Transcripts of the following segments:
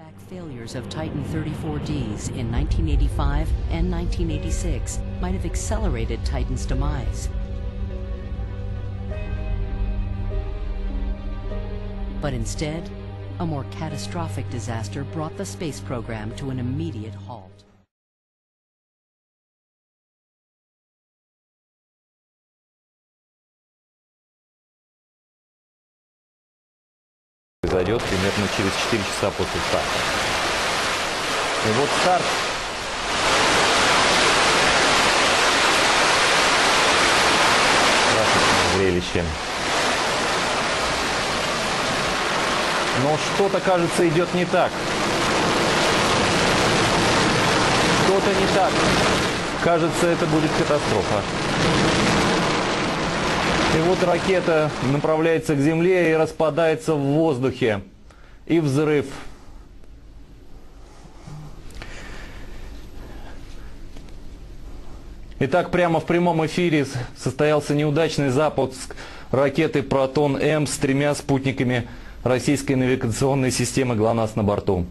Back failures of Titan 34Ds in 1985 and 1986 might have accelerated Titan's demise. But instead, a more catastrophic disaster brought the space program to an immediate halt. Произойдет примерно через 4 часа после старта. И вот старт. Красочное зрелище. Но что-то, кажется, идет не так. Что-то не так. Кажется, это будет катастрофа. И вот ракета направляется к Земле и распадается в воздухе. И взрыв. Итак, прямо в прямом эфире состоялся неудачный запуск ракеты «Протон-М» с 3 спутниками российской навигационной системы ГЛОНАСС на борту.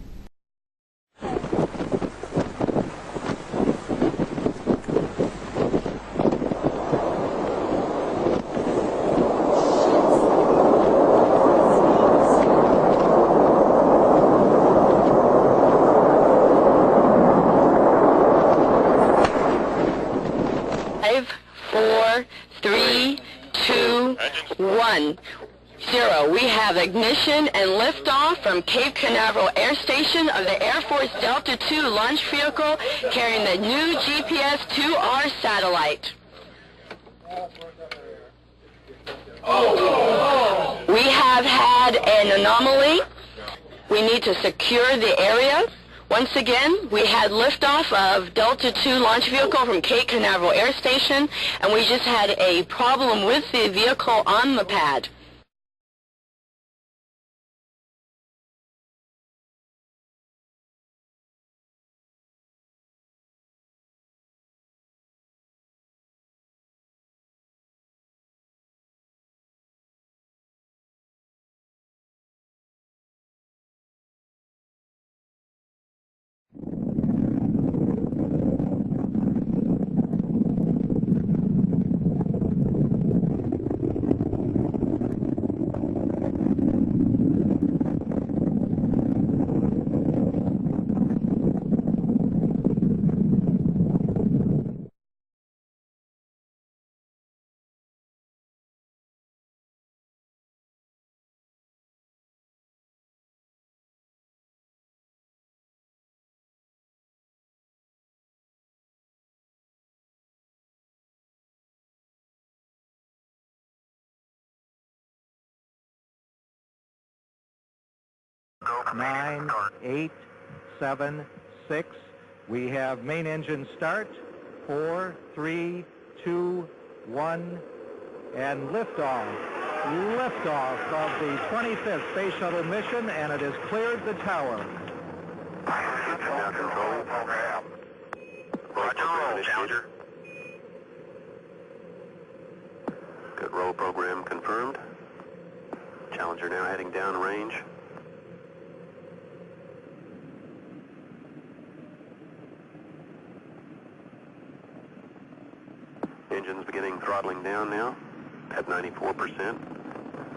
Four, three, two, one, zero. We have ignition and liftoff from Cape Canaveral Air Station of the Air Force Delta II launch vehicle carrying the new GPS 2R satellite. We have had an anomaly. We need to secure the area. Once again, we had liftoff of Delta II launch vehicle from Cape Canaveral Air Station, and we just had a problem with the vehicle on the pad. Nine, 8, 7, 6. We have main engine start. 4, 3, 2, 1, and liftoff. Liftoff of the 25th Space Shuttle mission, and it has cleared the tower. Control program. Roger, roll, Challenger. Good roll program confirmed. Challenger now heading downrange. Engines beginning throttling down now at 94%.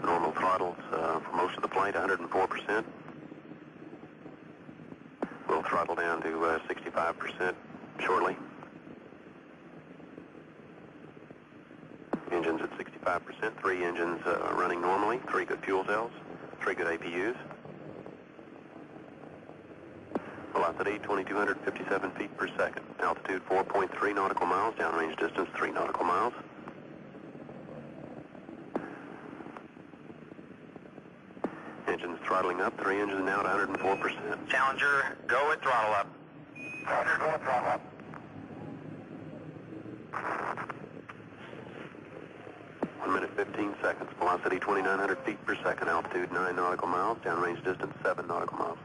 Normal throttles for most of the flight, 104%. We'll throttle down to 65% shortly. Engines at 65%, 3 engines running normally, 3 good fuel cells, 3 good APUs. Velocity 2,257 feet per second. Altitude 4.3 nautical miles. Downrange distance 3 nautical miles. Engines throttling up. 3 engines now at 104%. Challenger, go at throttle up. Challenger, go at throttle up. 1 minute 15 seconds. Velocity 2,900 feet per second. Altitude 9 nautical miles. Downrange distance 7 nautical miles.